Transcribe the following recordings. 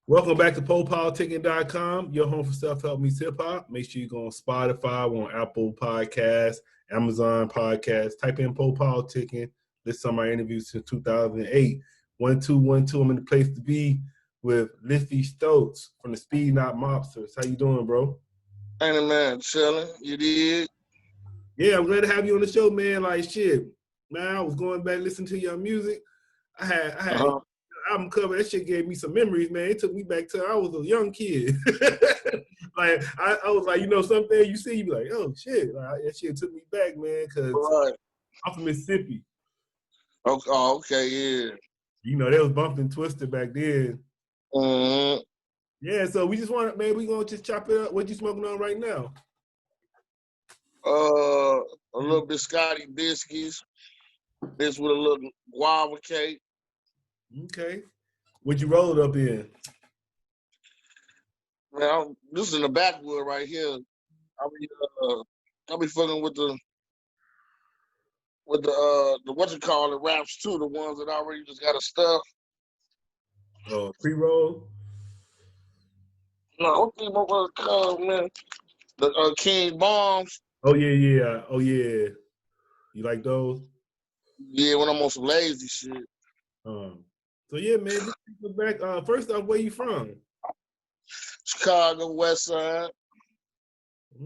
Welcome back to Po Politickin.com, your home for self-help meets hip-hop. Make sure you go on Spotify, we're on Apple Podcasts, Amazon Podcasts. Type in Po Politickin. Listen to some of my interviews since 2008. 1212, I'm in the place to be with Liffy Stokes from the Speedknot Mobstaz. How you doing, bro? Hey, man, chilling. You did? Yeah, I'm glad to have you on the show, man. Like, shit, man, I was going back listening to your music. I had album cover. That shit gave me some memories, man. It took me back to I was a young kid. Like I was like, something you see, you be like, oh shit, like, that shit took me back, man. Cause I'm from Mississippi. Okay, yeah. They was bumping Twista back then. Mm-hmm. Yeah, so we just want, man, we gonna just chop it up. What you smoking on right now? A little biscotti biscuits. This with a little guava cake. Okay. What'd you roll it up in? Man, this is in the backwood right here. I'll be fucking with the what you call it wraps too, the ones that already just got a stuff. Oh, pre-roll? No, what the called, man? The King Bombs. Oh yeah. Oh yeah. You like those? Yeah, when I'm on some lazy shit. So yeah, man, just look back. First off, where you from? Chicago, West Side.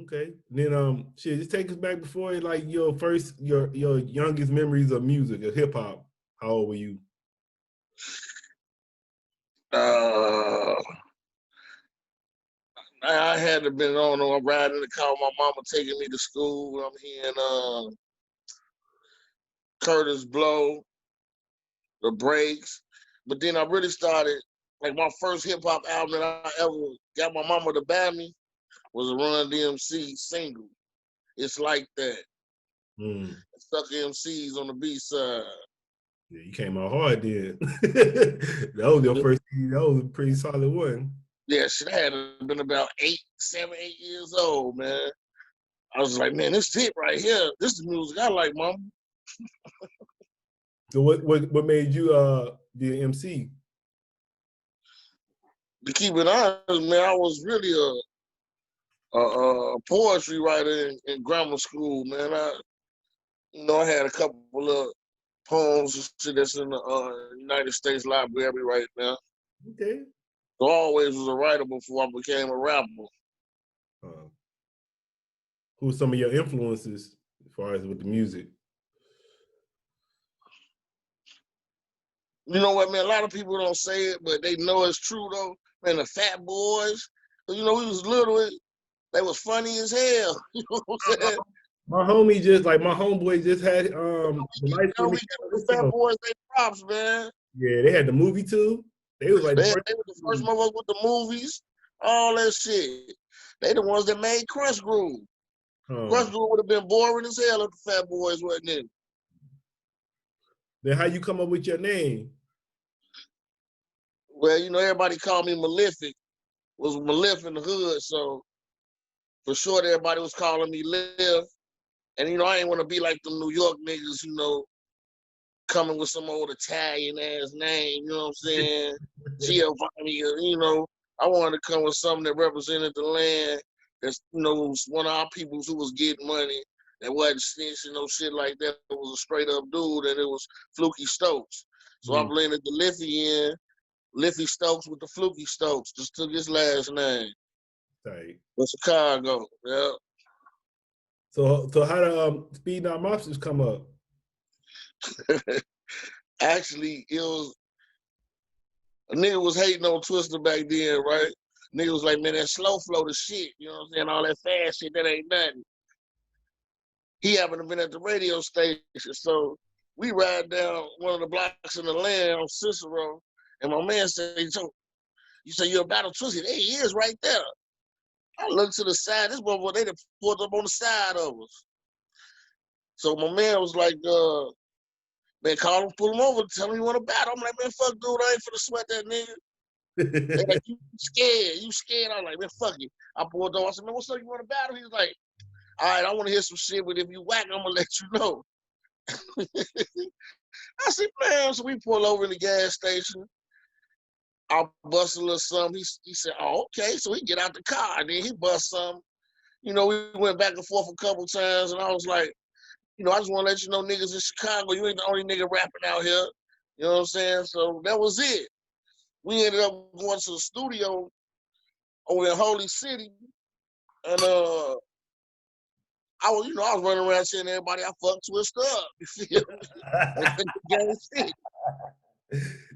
Okay. Then just take us back before like your youngest memories of music, of hip hop. How old were you? I had to been on. I'm riding in the car with my mama taking me to school. I'm hearing Curtis Blow, The Breaks. But then I really started, like my first hip hop album that I ever got my mama to buy me was a Run DMC single. It's Like That. Sucker MCs on the B side. Yeah, you came out hard then. That was your first. That was a pretty solid one. Yeah, shit, I had been about 8 years old, man. I was like, man, this it right here. This is the music I like, mama. So what made you be an MC? To keep it honest, man, I was really a poetry writer in grammar school, man. I had a couple of poems and shit that's in the United States Library right now. Okay. So I always was a writer before I became a rapper. Who were some of your influences as far as with the music? You know what, man? A lot of people don't say it, but they know it's true, though. Man, the Fat Boys, we was little, they was funny as hell. You know what I'm saying? My homeboy just had the Fat Boys, they props, man. Yeah, they had the movie too. They was like they were the first motherfuckers with the movies, all that shit. They the ones that made Crush Groove. Crush Groove would have been boring as hell if the Fat Boys wasn't in. Then how you come up with your name? Well, everybody called me Malefic. Was Malif in the hood, so for sure everybody was calling me Liv. And I ain't want to be like them New York niggas, coming with some old Italian ass name, you know what I'm saying? Giovanni, I wanted to come with something that represented the land. That's, one of our peoples who was getting money. That wasn't snitching, no shit like that. It was a straight up dude, and it was Fluky Stokes. So I blended the Liffy in, Liffy Stokes with the Fluky Stokes. Just took his last name. Right. For Chicago, yeah. So how did Speedknot Mobstaz come up? Actually, it was a nigga was hating on Twista back then, right? Nigga was like, man, that slow flow the shit, you know what I'm saying? All that fast shit, that ain't nothing. He happened to have been at the radio station, so we ride down one of the blocks in the land on Cicero, and my man said, you say you're about to Twista? There he is right there. I looked to the side, this motherfucker, they pulled up on the side of us. So my man was like, man, call him, pull him over, tell him you want to battle. I'm like, man, fuck, dude, I ain't finna sweat that nigga. They like, you scared. I'm like, man, fuck it. I pulled over, I said, man, what's up, you want to battle? He was like, all right, I want to hear some shit, but if you whack, I'm going to let you know. I said, man, so we pull over in the gas station. I bust a little something. He said, oh, okay. So he get out the car, and then he bust something. You know, we went back and forth a couple times, and I was like, you know, I just want to let you know, niggas in Chicago, you ain't the only nigga rapping out here. You know what I'm saying? So that was it. We ended up going to the studio over in Holy City, and I was running around telling everybody I fucked Twista up. You feel me?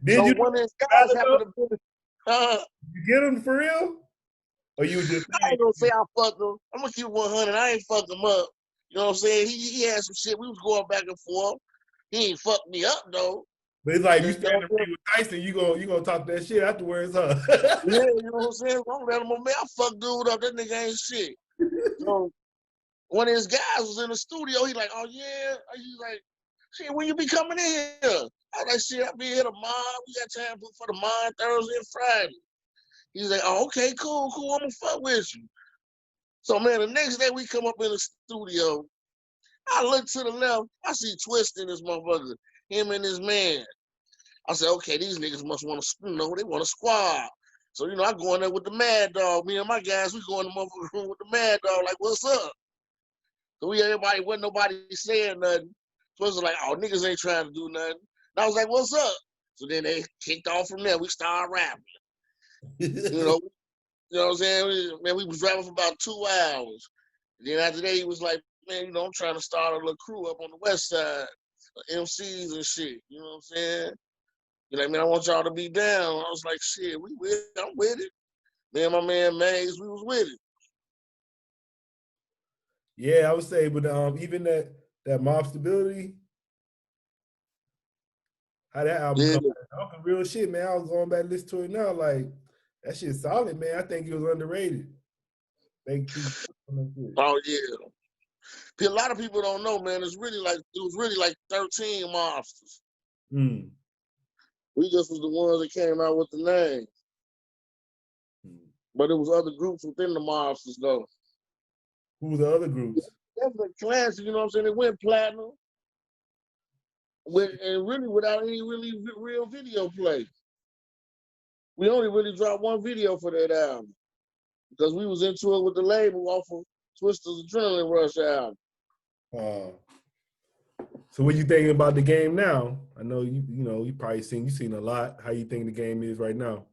Did So you one of his guys happened to be, you get him for real? Or you just I ain't gonna say I fucked him. I'm gonna keep 100. I ain't fucked him up. You know what I'm saying? He had some shit. We was going back and forth. He ain't fucked me up though. But it's like you stand in the ring with Tyson, you gonna talk that shit afterwards, huh? Yeah, you know what I'm saying? I'm letting him, man, I fucked dude up. That nigga ain't shit. So one of his guys was in the studio. He like, oh yeah. He's like, shit, when you be coming in here? I was like, shit, I'll be here tomorrow. We got time for the mine Thursday and Friday. He's like, oh, okay, cool. I'm gonna fuck with you. So man, the next day we come up in the studio. I look to the left, I see Twista in this motherfucker, him and his man. I said, okay, these niggas must want to, they want to squad. So, I go in there with the Mad Dog. Me and my guys, we go in the motherfucking room with the Mad Dog, like, what's up? So wasn't nobody saying nothing. Twista like, oh, niggas ain't trying to do nothing. And I was like, what's up? So then they kicked off from there. We started rapping. You know what I'm saying? Man, we was rapping for about 2 hours. And then after that, he was like, man, I'm trying to start a little crew up on the west side, MCs and shit. You know what I'm saying? You're like, man, I want y'all to be down. I was like, shit, I'm with it. Me and my man Maze, we was with it. Yeah, I would say, but even that Mob Stability, how that album come out, real shit, man. I was going back and listen to it now, like that shit's solid, man. I think it was underrated. Oh yeah. A lot of people don't know, man. It was really like 13 Mobsters. Mm. We just was the ones that came out with the name. But it was other groups within the Mobsters, though. Who were the other groups? That's a classic, you know what I'm saying? It went platinum. And really without any really real video play. We only really dropped one video for that album. Because we was into it with the label off of Twista's Adrenaline Rush album. So what you thinking about the game now? I know you probably seen a lot. How you think the game is right now?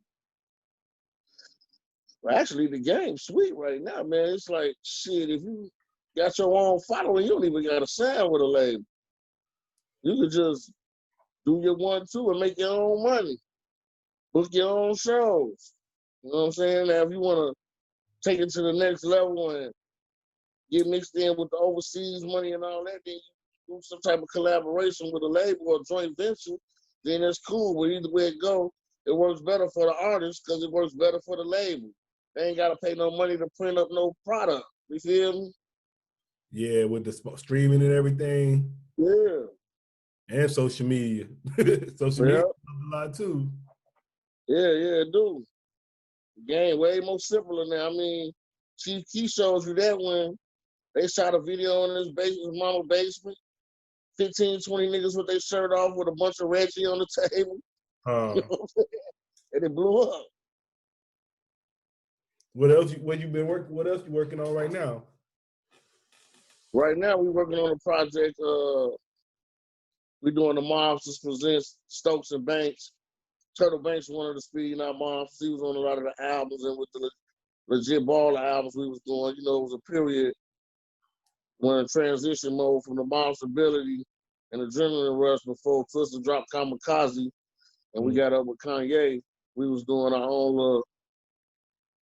Well, actually, the game's sweet right now, man. It's like, shit, if you got your own following, you don't even got to sign with a label. You could just do your 1-2 and make your own money. Book your own shows. You know what I'm saying? Now, if you want to take it to the next level and get mixed in with the overseas money and all that, then you do some type of collaboration with a label or a joint venture, then that's cool. But either way it go, it works better for the artist because it works better for the label. They ain't got to pay no money to print up no product. You feel me? Yeah, with the streaming and everything. Yeah. And social media. Social media a lot too. Yeah, it do. The game way more simpler now. I mean, Chief Key shows you that when they shot a video in his mama's basement. 15, 20 niggas with their shirt off with a bunch of Reggie on the table. You know what I'm saying? And it blew up. What else you working on right now? Right now we working on a project. We're doing the Mobstaz presents Stokes and Banks. Turtle Banks was one of the Speedknot Mobstaz. He was on a lot of the albums, and with the legit baller albums we was doing, it was a period when transition mode from the Mob Stability and Adrenaline Rush before Twista dropped Kamikaze, and we got up with Kanye. We was doing our own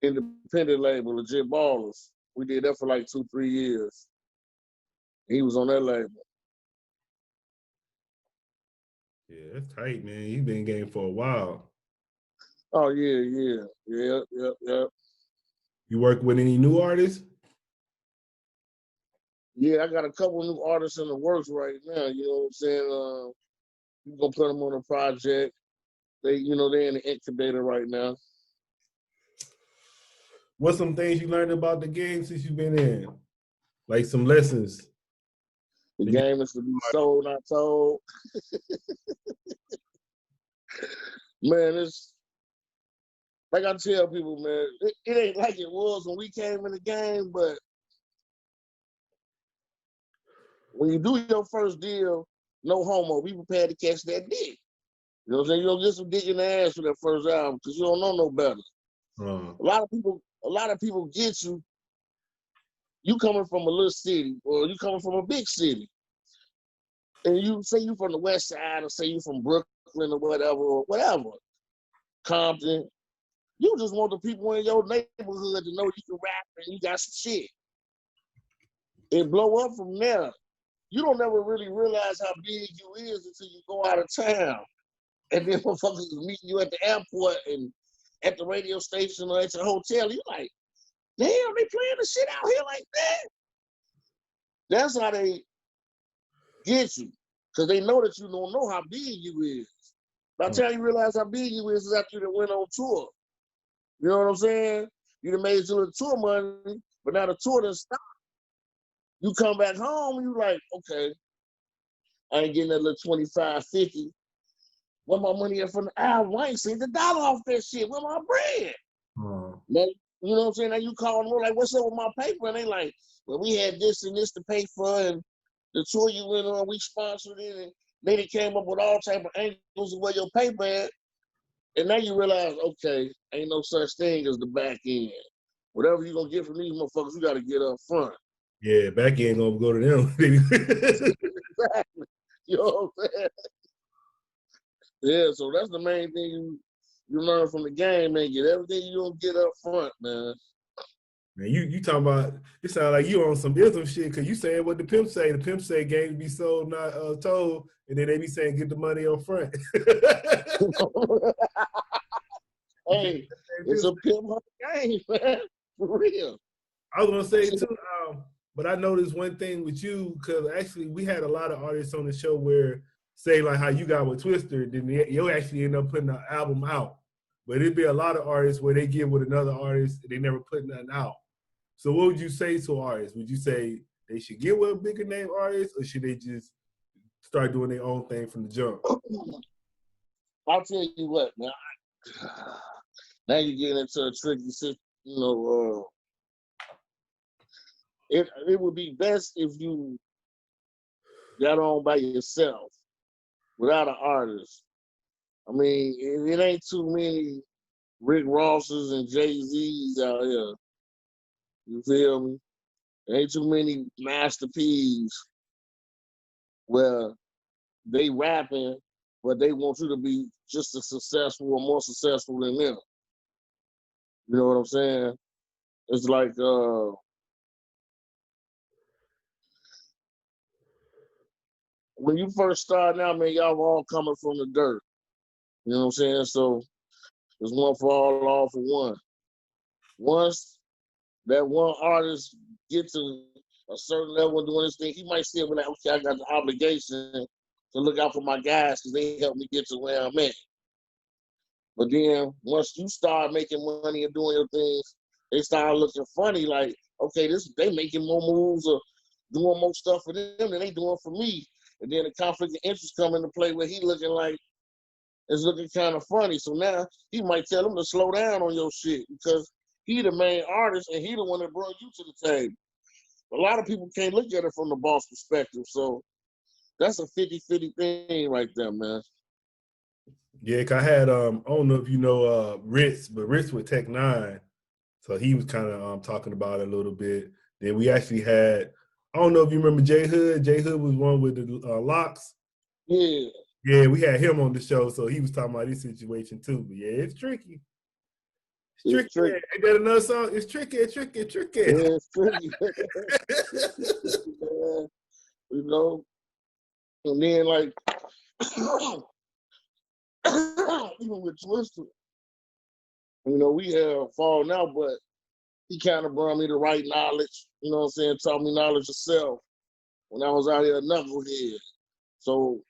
independent label, Legit Ballers. We did that for like 2-3 years. He was on that label. Yeah, that's tight, man. You've been in game for a while. Oh yeah. You work with any new artists? Yeah, I got a couple new artists in the works right now. You know what I'm saying? We're gonna put them on a project. They in the incubator right now. What's some things you learned about the game since you've been in? Like some lessons. The game is to be sold, not told. Man, like I tell people, man, it ain't like it was when we came in the game, but when you do your first deal, no homo, be prepared to catch that dick. You know what I'm saying? You don't get some dick in the ass for that first album because you don't know no better. A lot of people get you. You coming from a little city or you coming from a big city, and you say you from the West Side or say you from Brooklyn or whatever, Compton. You just want the people in your neighborhood to know you can rap and you got some shit. It blow up from there. You don't never really realize how big you is until you go out of town. And then motherfuckers meet you at the airport and at the radio station or at your hotel. You're like, damn, they playing the shit out here like that. That's how they get you. Because they know that you don't know how big you is. By the time you realize how big you is after you done went on tour. You know what I'm saying? You done made some of the tour money, but now the tour done stopped. You come back home, you like, okay, I ain't getting that little 25, 50. Where my money at from the album? I ain't seen the dollar off that shit. Where my bread? Now, you know what I'm saying? Now you calling them like, what's up with my paper? And they like, well, we had this and this to pay for, and the tour you went on, we sponsored it, and then it came up with all type of angles of where your paper at. And now you realize, okay, ain't no such thing as the back end. Whatever you gonna get from these motherfuckers, you gotta get up front. Yeah, back end gonna go to them. Exactly. You know what I'm saying? Yeah, so that's the main thing you learn from the game, man. Get everything you gonna get up front, man. Man, you talking about, it sound like you on some ism shit, because you saying what the pimp say. The pimp say game be sold, not told, and then they be saying get the money up front. Hey, it's a pimp game, man. For real. I was gonna say too, but I noticed one thing with you, because actually we had a lot of artists on the show where, say like how you got with Twista, then you'll actually end up putting an album out. But it'd be a lot of artists where they get with another artist and they never put nothing out. So what would you say to artists? Would you say they should get with a bigger name artist, or should they just start doing their own thing from the jump? I'll tell you what, man. Now you're getting into a tricky situation. You know, it would be best if you got on by yourself without an artist. I mean, it ain't too many Rick Rosses and Jay-Z's out here. You feel me? There ain't too many Master P's where they rapping, but they want you to be just as successful or more successful than them. You know what I'm saying? It's like when you first starting out, man, y'all were all coming from the dirt. You know what I'm saying? So there's one for all for one. Once that one artist gets to a certain level of doing this thing, he might still be like, okay, I got the obligation to look out for my guys because they helped me get to where I'm at. But then once you start making money and doing your things, they start looking funny, like, okay, they making more moves or doing more stuff for them than they doing for me. And then the conflict of interest come into play where he looking like it's looking kind of funny. So now he might tell him to slow down on your shit because he the main artist and he the one that brought you to the table. A lot of people can't look at it from the boss perspective. So that's a 50-50 thing right there, man. Yeah, 'cause I had, I don't know if you know Ritz, but Ritz with Tech 9. So he was kind of talking about it a little bit. Then we actually had, I don't know if you remember J Hood. J Hood was one with the locks. Yeah. Yeah, we had him on the show, so he was talking about this situation too. But yeah, it's tricky. It's tricky. Ain't that another song? It's tricky. Yeah, it's tricky. You know, and then like even with Twista, you know, we have fallen out, but he kind of brought me the right knowledge. You know what I'm saying? Taught me knowledge of self when I was out here a knucklehead. So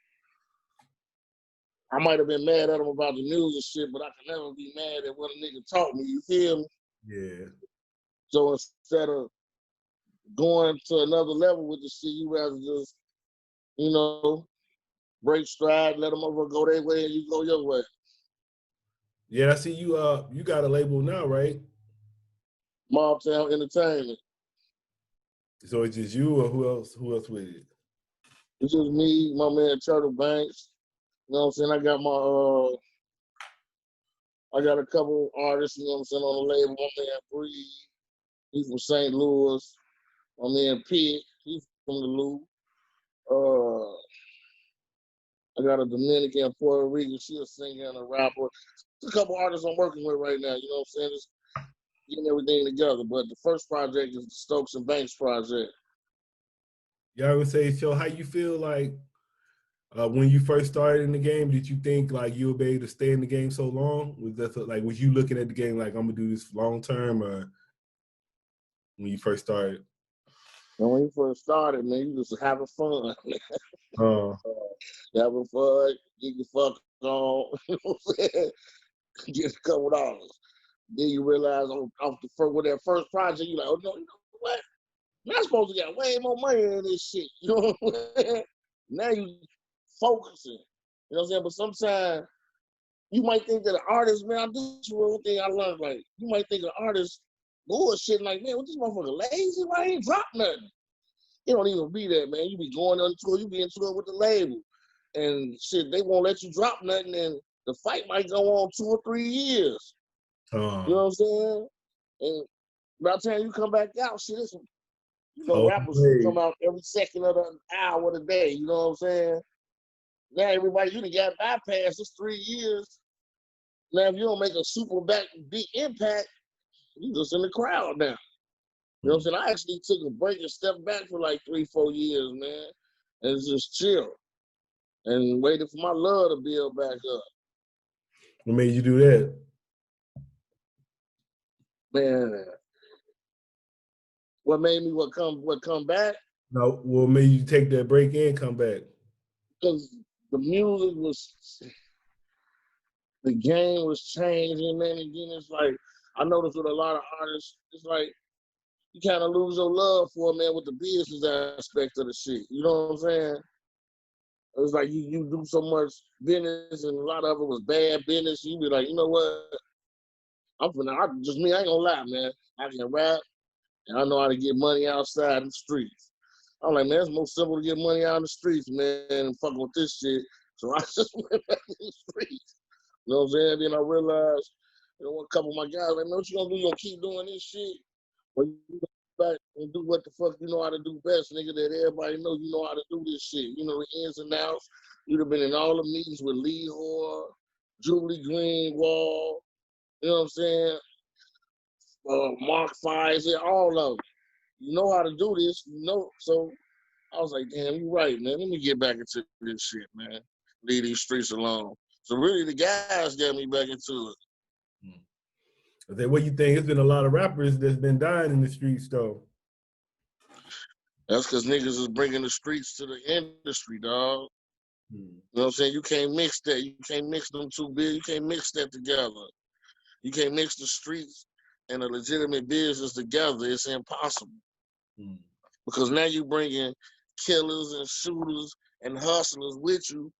I might have been mad at him about the news and shit, but I can never be mad at what a nigga taught me. You feel me? Yeah. So instead of going to another level with the shit, you rather just, you know, break stride, let them over go their way, and you go your way. Yeah, I see you. You got a label now, right? Mobtown Entertainment. So it's just you, or who else? Who else with it? It's just me, my man Turtle Banks. You know what I'm saying? I got a couple artists, you know what I'm saying, on the label. My man Breed, he's from St. Louis. My man Pitt, he's from the Loop. I got a Dominican, Puerto Rican, she a singer and a rapper. There's a couple artists I'm working with right now, you know what I'm saying? Just getting everything together. But the first project is the Stokes and Banks project. Y'all would say, so how you feel like when you first started in the game? Did you think like you would be able to stay in the game so long? Was that like, was you looking at the game like I'm gonna do this long term, or when you first started? And when you first started, man, you just having fun. Having fun, get your fuck on, you know what I'm saying? Get a couple dollars. Then you realize with that first project, you're like, oh no, you know what? I'm not supposed to get way more money than this shit. You know what I'm saying? Now you focusing. You know what I'm saying? But sometimes you might think that an artist, man, this is one thing I learned. Like, you might think an artist bullshit like, man, what this motherfucker lazy? Why he ain't drop nothing? You don't even be that, man. You be going on tour, you be in tour with the label. And shit, they won't let you drop nothing, and the fight might go on 2 or 3 years. You know what I'm saying? And by the time you come back out, shit, it's, rappers come out every second of the hour of the day. You know what I'm saying? Now everybody, you done got bypassed. It's 3 years. Now if you don't make a super big impact, you just in the crowd now. You know what I'm saying? I actually took a break and stepped back for like 3-4 years, man, and just chill and waited for my love to build back up. What made you do that? Man, what made me come back? No, what made you take that break and come back? Because the music the game was changing, man. Again, it's like, I noticed with a lot of artists, it's like, you kind of lose your love for it, man, with the business aspect of the shit. You know what I'm saying? It was like you do so much business, and a lot of it was bad business. You be like, you know what? I ain't gonna lie, man. I can rap, and I know how to get money outside the streets. I'm like, man, it's more simple to get money out in the streets, man, and fucking with this shit. So I just went back to the streets. You know what I'm saying? Then I realized, a couple of my guys, like, man, what you gonna do? You gonna keep doing this shit? Or you go back and do what the fuck you know how to do best, nigga, that everybody know you know how to do this shit. You know the ins and outs. You'd have been in all the meetings with Lee Hoare, Julie Greenwald, you know what I'm saying? Mark Pfizer, all of them. You know how to do this, you know. So I was like, damn, you're right, man. Let me get back into this shit, man. Leave these streets alone. So really, the guys got me back into it. What do you think? There's been a lot of rappers that's been dying in the streets, though. That's because niggas is bringing the streets to the industry, dog. You know what I'm saying? You can't mix that. You can't mix them two big. You can't mix that together. You can't mix the streets and a legitimate business together. It's impossible. Because now you bringing killers and shooters and hustlers with you.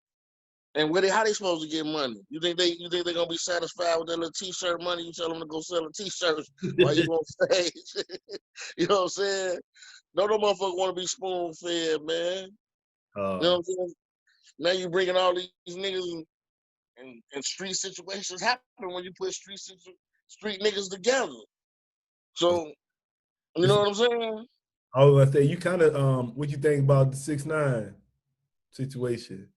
And how they supposed to get money? You think they're gonna be satisfied with their little t-shirt money? You tell them to go sell a t-shirt while you on stage. You know what I'm saying? No motherfucker want to be spoon fed, man. You know what I'm saying? Now you bringing all these niggas and street situations happen when you put street niggas together. So you know what I'm saying? I was gonna say, you kind of what you think about the 6ix9ine situation?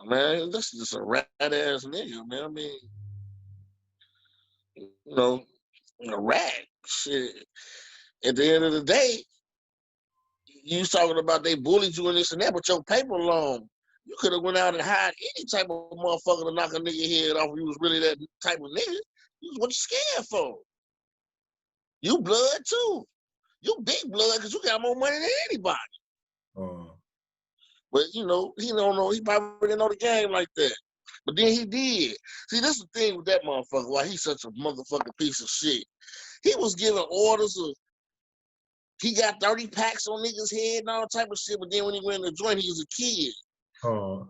Man, this is just a rat ass nigga, man. I mean, you know, a rat. Shit. At the end of the day, you talking about they bullied you and this and that, but your paper long. You could have went out and hired any type of motherfucker to knock a nigga head off if you was really that type of nigga. What you scared for? You blood too. You big blood because you got more money than anybody. But you know, he don't know. He probably didn't know the game like that. But then he did. See, this is the thing with that motherfucker. Why he's such a motherfucking piece of shit. He was giving orders of. He got 30 packs on niggas' head and all type of shit. But then when he went in the joint, he was a kid. You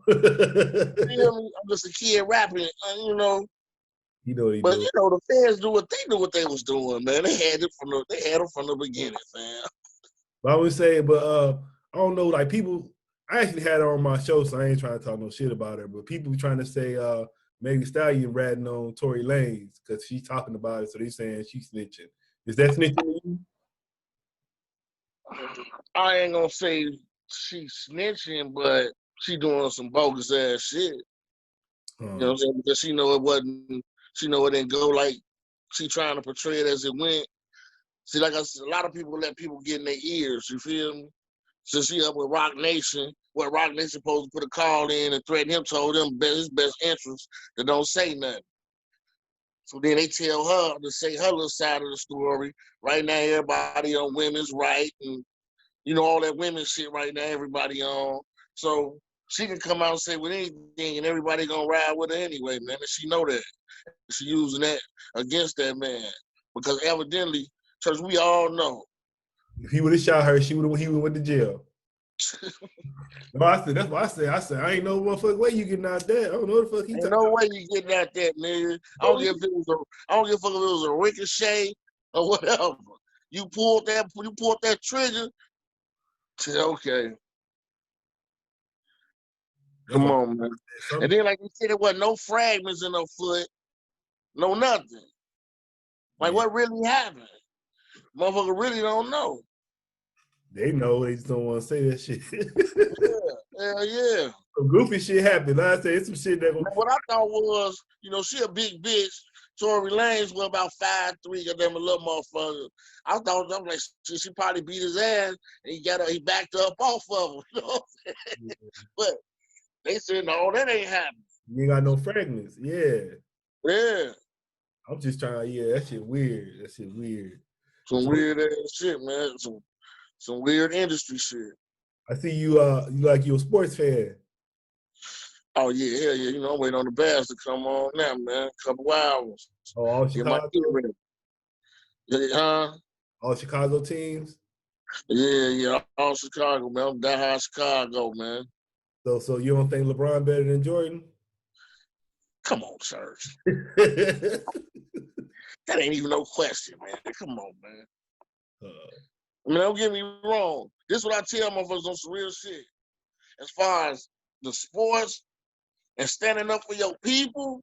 know, I'm just a kid rapping. You know, You know what he But do. the fans knew what they was doing, man. They had them from the beginning, fam. But I would say, I don't know, like people. I actually had her on my show, so I ain't trying to talk no shit about her. But people trying to say Megan Thee Stallion ratting on Tory Lanez because she's talking about it, so they saying she's snitching. Is that snitching to you? I ain't gonna say she's snitching, but she doing some bogus ass shit. You know what I'm saying? Because she know it didn't go like she trying to portray it as it went. See, like I said, a lot of people let people get in their ears, you feel me? So she up with Rock Nation, where Rock Nation supposed to put a call in and threaten him, told him his best interest to don't say nothing. So then they tell her to say her little side of the story. Right now, everybody on women's right and, all that women's shit right now, everybody on. So she can come out and say with anything and everybody gonna ride with her anyway, man. And she know that. She using that against that man. Because evidently, because we all know. If he would have shot her, he would have went to jail. No, that's what I said. I ain't no motherfucking way you getting out there. I don't know what the fuck he talking about. No way you getting out that, nigga. I don't give a fuck if it was a ricochet or whatever. You pulled that trigger. Okay. Come on, man. And then, like you said, there wasn't no fragments in her foot, no nothing. Like, what really happened? Motherfucker really don't know. They know, they just don't want to say that shit. Yeah. Some goofy shit happened. Like I said, it's some shit that. What I thought was, she a big bitch. Tory Lanez was about 5'3", goddamn a little motherfucker. I'm like, she probably beat his ass, and he backed up off of him. You know what I'm saying? But they said, no, that ain't happening. You ain't got no fragments. Yeah. Yeah. I'm just trying. Yeah, that shit weird. Some weird ass shit, man. Some weird industry shit. I see you. You're a sports fan. Oh yeah, hell yeah. I'm waiting on the Bears to come on now, man. A couple hours. Oh, all Chicago. All Chicago teams. Yeah, all Chicago, man. I'm down Chicago, man. So you don't think LeBron better than Jordan? Come on, Serge. That ain't even no question, man. Come on, man. Don't get me wrong. This is what I tell motherfuckers on some real shit. As far as the sports and standing up for your people,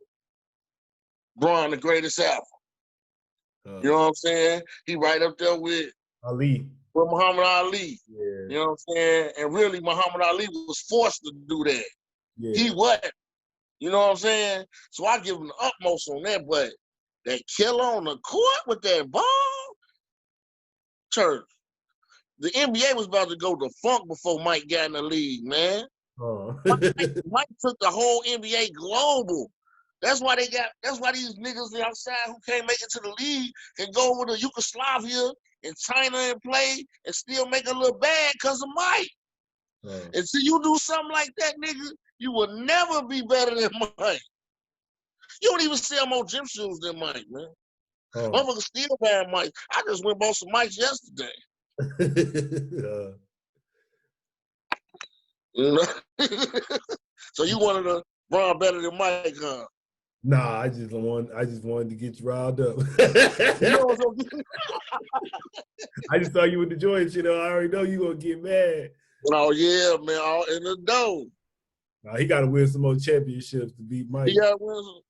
Bron the greatest ever. You know what I'm saying? He right up there with Ali. With Muhammad Ali. Yeah. You know what I'm saying? And really, Muhammad Ali was forced to do that. Yeah. He wasn't. You know what I'm saying? So I give him the utmost on that, but that killer on the court with that ball, Church. The NBA was about to go defunct before Mike got in the league, man. Oh. Mike took the whole NBA global. That's why these niggas outside who can't make it to the league can go over to Yugoslavia and China and play and still make a little bag because of Mike. Oh. And so you do something like that, nigga, you will never be better than Mike. You don't even sell more gym shoes than Mike, man. Oh. Motherfuckers still buying Mike. I just went and bought some Mikes yesterday. So you wanted to run better than Mike, huh? Nah, I just wanted to get you riled up. I just thought you with the Jordan shit. I already know you gonna get mad. Oh yeah, man, all in the dough. Nah, he gotta win some more championships to beat Mike. He gotta win some,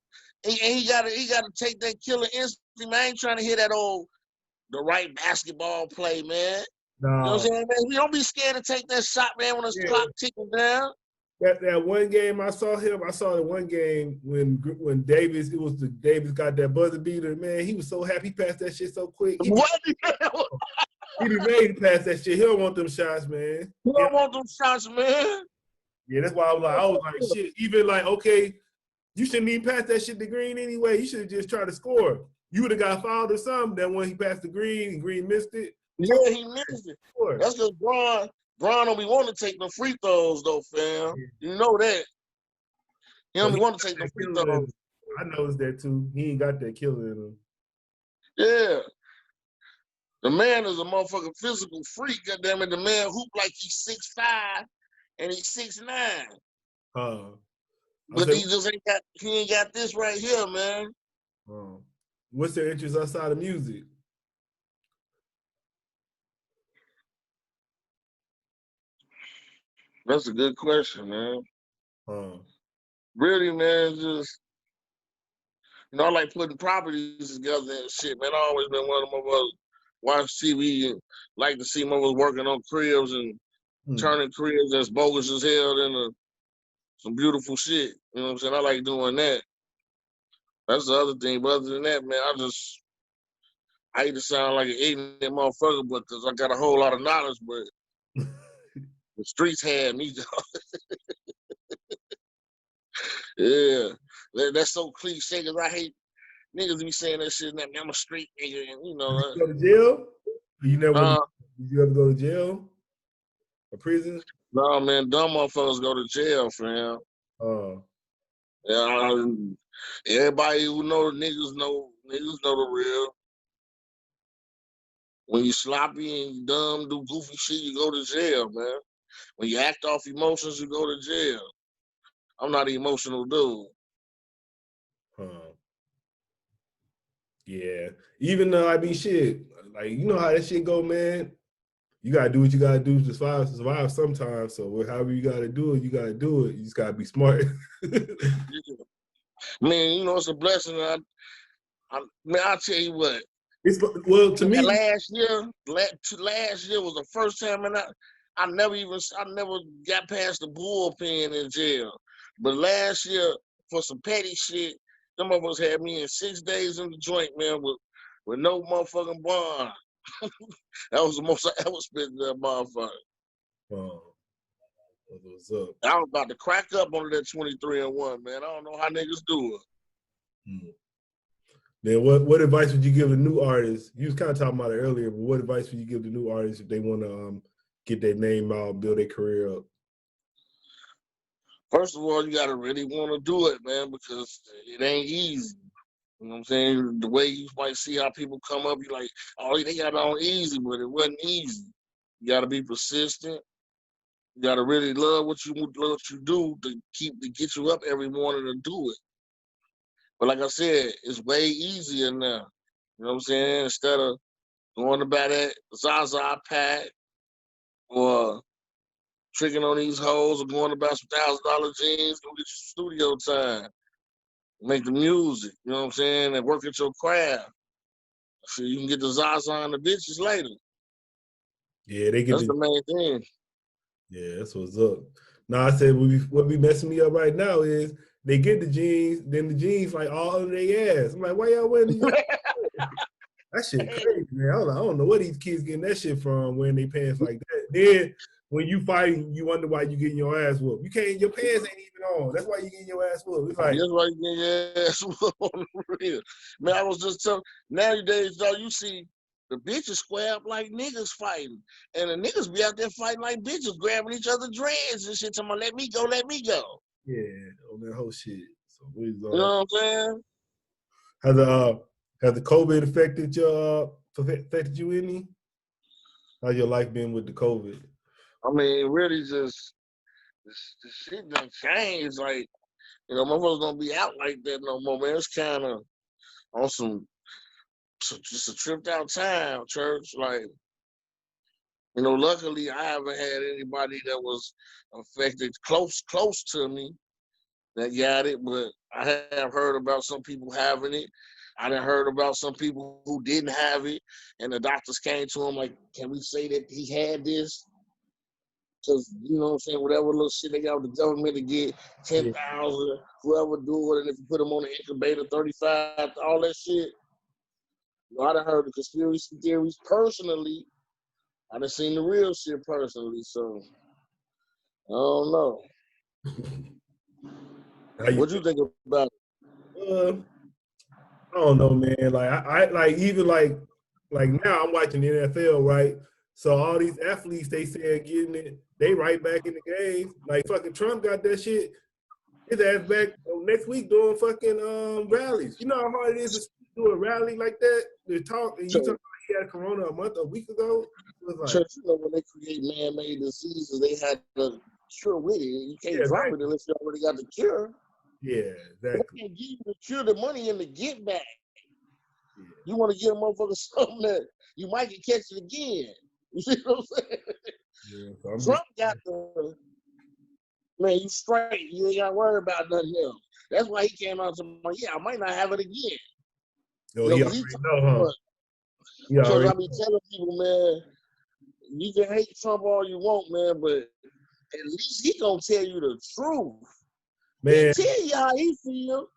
he gotta take that killer instinct, man. I ain't trying to hear that the right basketball play, man. Nah. You know what I'm saying, man? We don't be scared to take that shot, man, when the clock ticking down. That one game I saw the one game when Davis got that buzzer beater, man. He was so happy he passed that shit so quick. He be ready to pass that shit. He don't want them shots, man. He don't want them shots, man. Yeah, that's why I was like, shit. Even like, okay, you shouldn't even pass that shit to Green anyway. You should have just tried to score. You would have got fouled or something. That when he passed to Green and Green missed it. Yeah, he missed it. That's because Bron don't be wanting to take no free throws, though, fam. You know that. He don't be wanting to take no free throws. I noticed that, too. He ain't got that killer in him. Yeah. The man is a motherfucking physical freak, goddammit. The man hoop like he's 6'5", and he's 6'9". But he ain't got this right here, man. What's their interest outside of music? That's a good question, man. Really, man, just, I like putting properties together and shit, man. I always been one of them of us watch TV and like to see motherfuckers working on cribs and turning cribs that's bogus as hell into some beautiful shit. You know what I'm saying? I like doing that. That's the other thing. But other than that, man, I hate to sound like an ignorant motherfucker, but because I got a whole lot of knowledge, but the streets had me. Yeah. That's so cliche because I hate niggas be saying that shit. I'm a street nigga, and Did you go to jail? Did you ever go to jail or prison? No, man, dumb motherfuckers go to jail, fam. Yeah, everybody who know niggas know the real. When you sloppy and you dumb, do goofy shit, you go to jail, man. When you act off emotions, you go to jail. I'm not an emotional dude. Yeah. Even though I be shit, like, you know how that shit go, man. You gotta do what you gotta do to survive sometimes. So however you gotta do it, you gotta do it. You just gotta be smart. Man, it's a blessing. Man, I'll tell you what. To me, last year was the first time, and I never got past the bullpen in jail. But last year, for some petty shit, them of us had me in 6 days in the joint, man, with no motherfucking bond. That was the most I ever spent in that motherfucker. What's up? I was about to crack up on that 23-1, man. I don't know how niggas do it. Then what advice would you give a new artist? You was kind of talking about it earlier, but what advice would you give the new artists if they want to get their name out, build their career up? First of all, you got to really want to do it, man, because it ain't easy. You know what I'm saying? The way you might see how people come up, you're like, oh, they got it on easy, but it wasn't easy. You got to be persistent. You got to really love what you do to get you up every morning to do it. But like I said, it's way easier now. You know what I'm saying? Instead of going to buy that Zaza pack or tricking on these hoes or going to buy some $1,000 jeans, go get your studio time. Make the music, you know what I'm saying? And work at your craft. So you can get the Zaza and the bitches later. Yeah, that's the main thing. Yeah, that's what's up. Now I said what be messing me up right now is they get the jeans, then the jeans like all under their ass. I'm like, why y'all wearing these? That shit crazy, man. I don't know where these kids getting that shit from, wearing their pants like that. Then when you fighting, you wonder why you getting your ass whooped. Your pants ain't even on. That's why you getting your ass whooped. It's like, that's why you getting your ass whooped on the real. Man, I was just telling, nowadays, though, you see the bitches square up like niggas fighting. And the niggas be out there fighting like bitches, grabbing each other dreads and shit, talking about, let me go, let me go. Yeah, on that whole shit. So you know what I'm saying? Has the COVID affected you any? How's your life been with the COVID? I mean, really just the shit done changed. Like, motherfuckers don't be out like that no more, man. It's kind of on just a tripped out time, church. Like, luckily I haven't had anybody that was affected close to me that got it, but I have heard about some people having it. I done heard about some people who didn't have it, and the doctors came to him like, can we say that he had this? Because, you know what I'm saying, whatever little shit they got with the government to get 10,000, whoever do it, and if you put them on the incubator, 35, all that shit. I done heard the conspiracy theories personally. I done seen the real shit personally, so I don't know. What you think about it? I don't know, man. Like I like even like now I'm watching the NFL, right? So all these athletes they said getting it, they right back in the game. Like fucking Trump got that shit. His ass back next week doing fucking rallies. You know how hard it is to do a rally like that? To talk and you talking about he had corona a week ago. It was like, when they create man-made diseases, they had the cure with it. You can't drop it unless you already got the cure. Yeah, exactly. They can't give you the cure, the money, and the get back. You want to give a motherfucker something that you might can catch it again. You see what I'm saying? Yeah, Trump got the, man, you straight. You ain't got to worry about nothing else. That's why he came out to me, yeah, I might not have it again. Yo, he already know, huh? Because I be telling people, man, you can hate Trump all you want, man, but at least he gonna tell you the truth. Man. He tell you how he feel.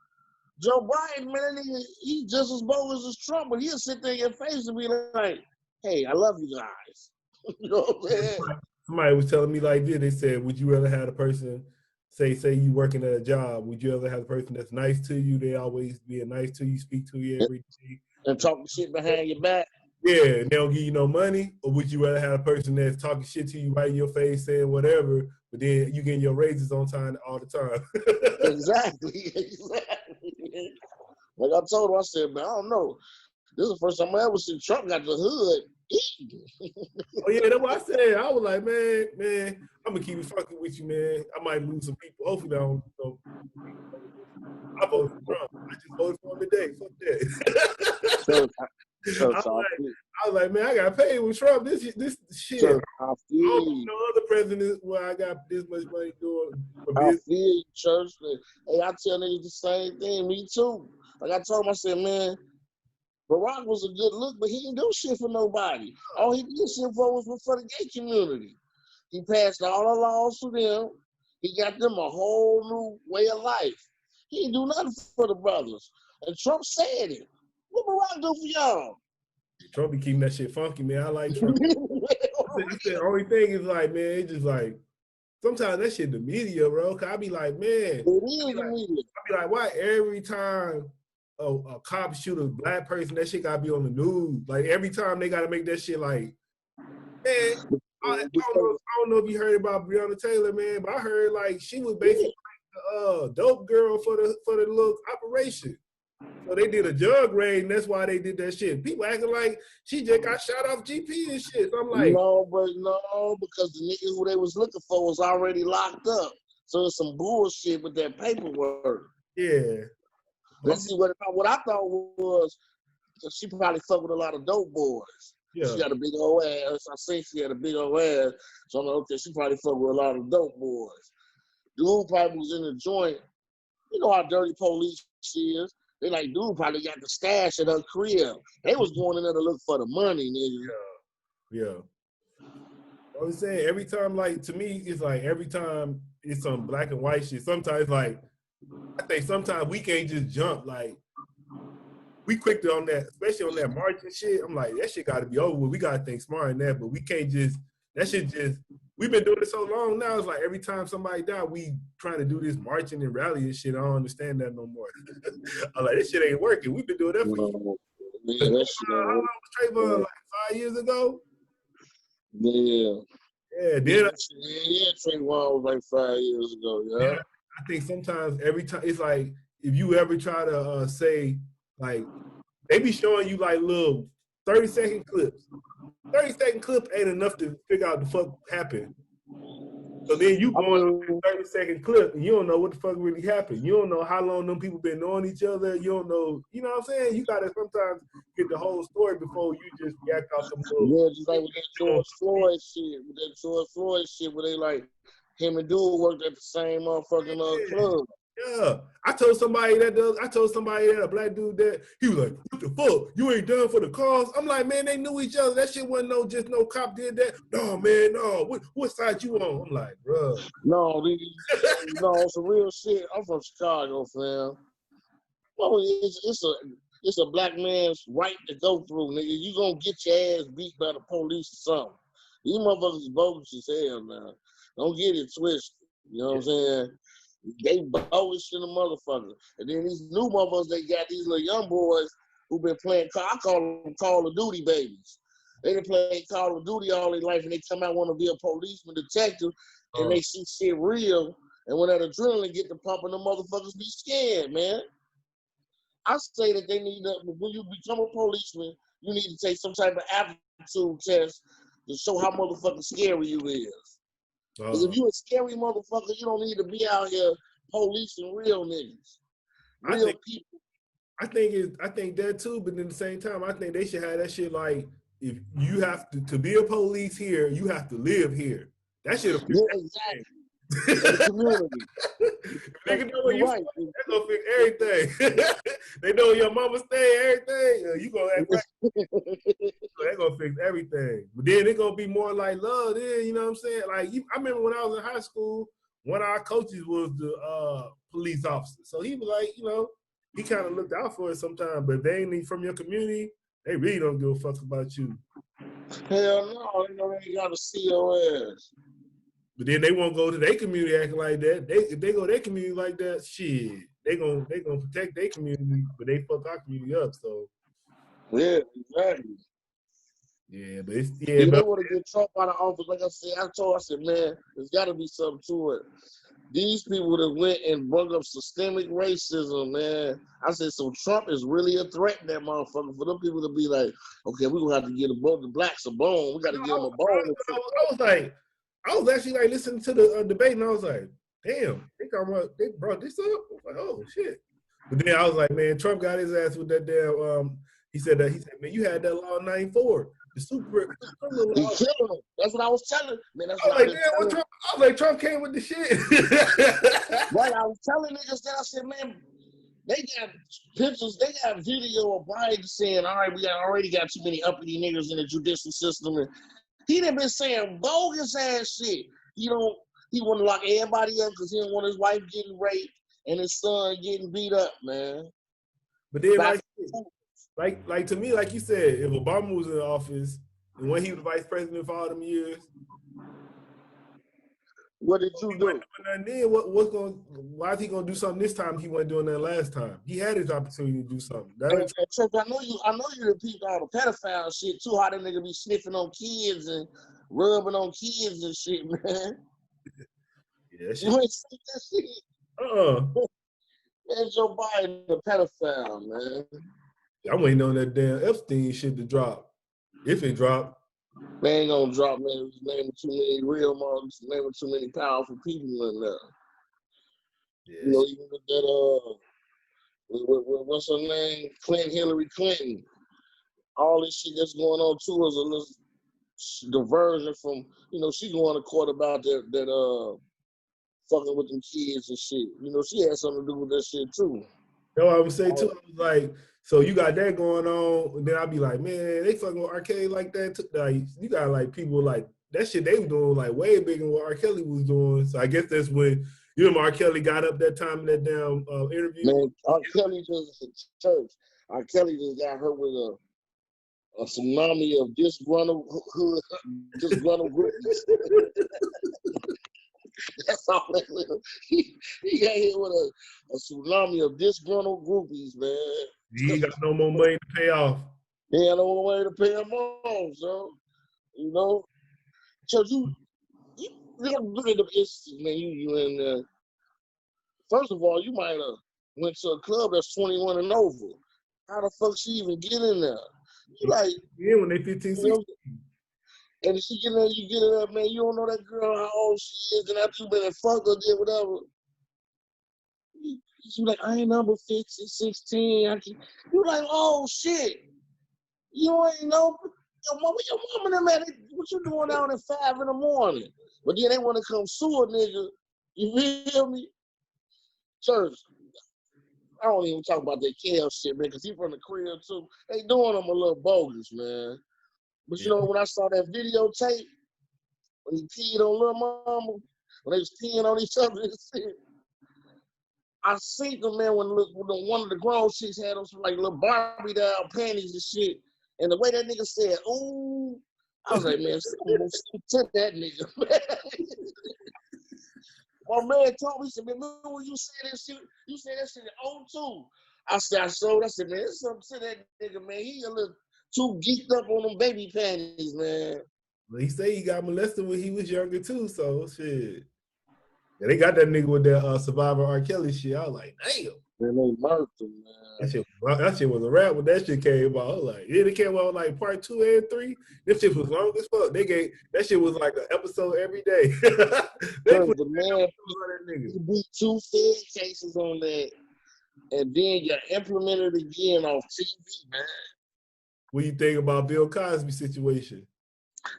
Joe Biden, man, he just as bogus as Trump, but he'll sit there in your face and be like, hey, I love you guys. You know what I'm saying? Somebody was telling me like this. They said, would you rather have a person, say you working at a job, would you rather have a person that's nice to you, they always being nice to you, speak to you every day? And talking shit behind your back? Yeah, and they don't give you no money? Or would you rather have a person that's talking shit to you right in your face, saying whatever, but then you getting your raises on time all the time? Exactly. Like I told him, I said, man, I don't know. This is the first time I ever seen Trump got the hood eating. Oh, yeah, that's what I said. I was like, man, I'm going to keep it fucking with you, man. I might lose some people. Hopefully I don't, I voted for Trump. I just voted for him today. Fuck that. I was like, man, I got paid with Trump. This shit. I don't know other presidents where I got this much money doing. I feel you, Church. Hey, I tell niggas the same thing. Me too. Like I told him, I said, man, Barack was a good look, but he didn't do shit for nobody. All he did shit for was for the gay community. He passed all the laws for them. He got them a whole new way of life. He didn't do nothing for the brothers. And Trump said it. What Barack do for y'all? Trump be keeping that shit funky, man. I like Trump. The only thing is like, man, it's just like, sometimes that shit the media, bro. Cause I be like, man. It is the media. I be like, why every time a cop shoot a black person, that shit gotta be on the news. Like every time they gotta make that shit like, man, I don't know if you heard about Breonna Taylor, man, but I heard like she was basically like the dope girl for the little operation. So they did a drug raid, and that's why they did that shit. People acting like she just got shot off GP and shit. So I'm like, no, because the niggas who they was looking for was already locked up. So it's some bullshit with that paperwork. Yeah. Let's see what I thought was she probably fucked with a lot of dope boys. Yeah. She got a big old ass. I say she had a big old ass. So I'm like, okay, she probably fucked with a lot of dope boys. Dude probably was in the joint. You know how dirty police is. They like, dude probably got the stash at her crib. They was going in there to look for the money, nigga. Yeah. I was saying, every time, like, to me, it's like every time it's some black and white shit, sometimes, like, I think sometimes we can't just jump. Like, we quick to on that, especially on that marching shit. I'm like, that shit got to be over with. We got to think smart in that, but we can't just, that shit just, we've been doing it so long now. It's like every time somebody die, we trying to do this marching and rallying shit. I don't understand that no more. I'm like, this shit ain't working. We've been doing that for years. Yeah, that shit how long was Trayvon, like 5 years ago? Yeah. Yeah, Trayvon was like 5 years ago, yeah. I think sometimes every time, it's like, if you ever try to say, like, they be showing you like little 30-second clips. 30-second clip ain't enough to figure out the fuck happened. So then you go on a 30-second clip and you don't know what the fuck really happened. You don't know how long them people been knowing each other. You don't know, you know what I'm saying? You gotta sometimes get the whole story before you just react off some little. Yeah, just like with that George Floyd shit, where they like him and dude worked at the same motherfucking club. Yeah, I told somebody that a black dude that he was like, "What the fuck? You ain't done for the cause?" I'm like, man, they knew each other. That shit wasn't no cop did that. No, man, no. What side you on? I'm like, bro. No, it's a real shit. I'm from Chicago, fam. Well, it's a black man's right to go through, nigga. You gonna get your ass beat by the police or something. These motherfuckers is bogus as hell, man. Don't get it twisted. You know what I'm saying? They bogus in the motherfucker. And then these new motherfuckers, they got these little young boys who been playing, I call them Call of Duty babies. They been playing Call of Duty all their life, and they come out want to be a policeman, detective, and they see shit real. And when that adrenaline get to pumping, the motherfuckers be scared, man. I say that they need to, when you become a policeman, you need to take some type of aptitude test to show how motherfucking scary you is. Because if you a scary motherfucker, you don't need to be out here policing real niggas. Real people. I think that too, but at the same time, I think they should have that shit like if you have to be a police here, you have to live here. That shit will fix exactly. In the community. Nigga know where you from, that's gonna fix everything. They know where your mama stay, everything. You gonna act right. So they gonna fix everything. But then it gonna be more like love then, you know what I'm saying? Like I remember when I was in high school, one of our coaches was the police officer. So he was like, you know, he kind of looked out for it sometimes, but they ain't from your community, they really don't give a fuck about you. Hell no, they know they gotta see your ass. But then they won't go to their community acting like that. If they go to their community like that, shit, they gonna protect their community, but they fuck our community up. So yeah, exactly. Yeah, but it's they want to get Trump out of office. Like I said, man, there's got to be something to it. These people that went and brought up systemic racism, man. I said, so Trump is really a threat in that motherfucker. For them people to be like, okay, we're going to have to get the blacks a bone. We got to give them a bone. I was actually like listening to the debate, and I was like, damn, they brought this up? I was like, oh, shit. But then I was like, man, Trump got his ass with that damn, he said, man, you had that law in 94. The super he killed him. That's what I was telling. Man, that's I was like, Trump came with the shit. Right, I was telling niggas that. I said, man, they got pictures, they got video of Biden saying, all right, we already got too many uppity niggas in the judicial system. And he done been saying bogus ass shit. You know, he want to lock everybody up because he didn't want his wife getting raped and his son getting beat up, man. But then, like to me, like you said, if Obama was in office and when he was vice president for all them years, what did you do? And then why is he gonna do something this time he wasn't doing that last time? He had his opportunity to do something. Chuck, I know you repeat all the pedophile shit too, how that nigga be sniffing on kids and rubbing on kids and shit, man. Yeah, that shit. You ain't seen that shit? Man, Joe Biden a pedophile, man. I'm waiting on that damn Epstein shit to drop. If it drop. They ain't gonna drop, man. Just naming too many real models, naming too many powerful people in there. Yes. You know, even with that, what's her name? Hillary Clinton. All this shit that's going on too is a little diversion from, you know, she going to court about that fucking with them kids and shit. You know, she had something to do with that shit too. No, I would say too, I was like, so you got that going on, and then I'd be like, man, they fucking with R. Kelly like that. Like, you got like people like that shit they were doing like way bigger than what R. Kelly was doing. So I guess that's when R. Kelly got up that time in that damn interview. Man, R. Kelly just church. R. Kelly just got hurt with a tsunami of disgruntled groupies. That's all that little. He got hit with a tsunami of disgruntled groupies, man. He ain't got no more money to pay off. He ain't no more money to pay them off, so you know. So you gotta look at the instances, man. You in there. First of all, you might have went to a club that's 21 and over. How the fuck she even get in there? You like when they 15, 16. You know, and she get in there, you get in there, man. You don't know that girl how old she is, and after you been and fuck her, did whatever. You like, I ain't number 15, 16. You like, oh shit. You ain't know. Your mama them at it. What you doing out at 5 in the morning? But then they want to come sue a nigga. You feel me? Church. I don't even talk about that Kale shit, man, because he from the crib too. They doing them a little bogus, man. But you know, when I saw that videotape, when he peed on Lil Mama, when they was peeing on each other and shit, I seen them, man, when one of the grown chicks had them some like little Barbie doll panties and shit. And the way that nigga said, ooh, I was like, man, tip that nigga, man. My man told me, he said, man, remember when you said that shit? You said that shit in 02. I said, I said, man, there's something to that nigga, man. He a little too geeked up on them baby panties, man. Well, he say he got molested when he was younger too, so shit. Yeah, they got that nigga with that Survivor R. Kelly shit. I was like, damn. Man, they murked him, man. That shit was a rap when that shit came out. I was like, it came out like part 2 and 3. This shit was long as fuck. That shit was like an episode every day. The man, he beat 2 Fed cases on that. and then you implement it again on TV, man. What do you think about Bill Cosby's situation?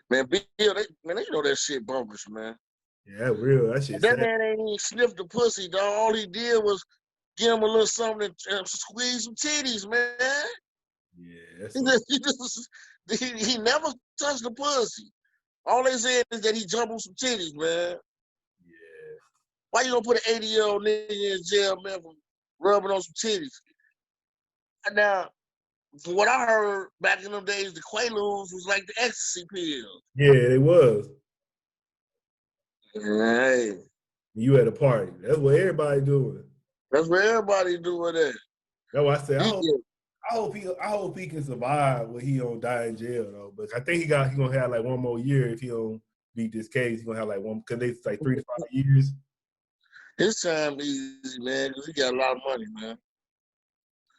Man, Bill, they know that shit bogus, man. Yeah, real. That shit. That man ain't even sniffed the pussy, dog. All he did was give him a little something to squeeze some titties, man. Yeah, he never touched the pussy. All they said is that he jumped on some titties, man. Yeah. Why you gonna put an 80-year-old nigga in jail, man, for rubbing on some titties? Now, from what I heard back in them days, the Quaaludes was like the ecstasy pills. Yeah, it was. Hey. You at a party. That's what everybody doing. That's what everybody doing that. That's why I said I hope he can survive when he don't die in jail though. But I think he gonna have like one more year if he don't beat this case. He gonna have like one because it's like 3 to 5 years. His time easy, man, because he got a lot of money, man.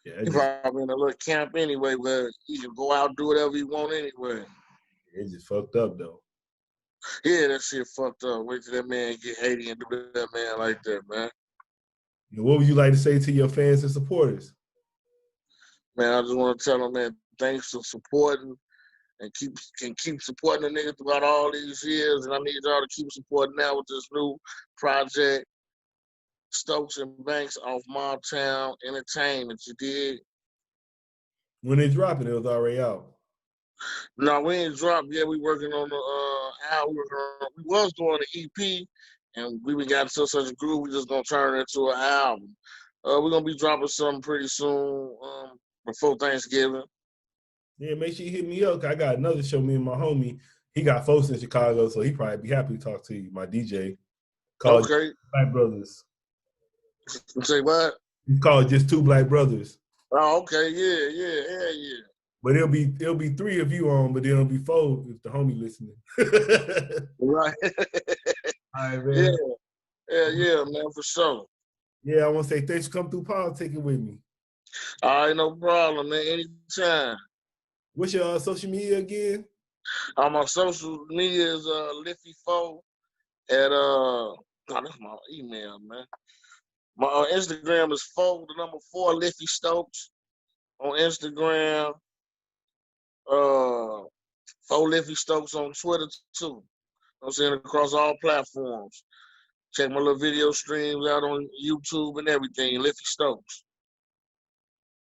Yeah, He probably in a little camp anyway where he can go out and do whatever he want anyway. It's just fucked up though. Yeah, that shit fucked up. Wait till that man get Haiti and do that man like that, man. What would you like to say to your fans and supporters? Man, I just want to tell them, man, thanks for supporting and keep supporting the nigga throughout all these years. And I need y'all to keep supporting now with this new project, Stokes and Banks off Mobtown Entertainment. You did? When it dropping, it was already out. No, we ain't dropped yet. We working on the album. We was doing the EP, and we got to such a groove. We just gonna turn it into an album. We're gonna be dropping something pretty soon before Thanksgiving. Yeah, make sure you hit me up. I got another show. Me and my homie, he got folks in Chicago, so he probably be happy to talk to you. My DJ called Black Brothers. Say what? He's called Just Two Black Brothers. Oh, okay, yeah. But it'll be 3 of you on, but then it'll be 4 if the homie listening. Right. All right, man. Yeah, man, for sure. Yeah, I want to say thanks for coming through politicking with me. All right, no problem, man. Anytime. What's your social media again? My social media is Liffy Fo at that's my email, man. My Instagram is 4 Liffy Stokes on Instagram. 4 Liffy Stokes on Twitter too. I'm saying across all platforms. Check my little video streams out on YouTube and everything. Liffy Stokes.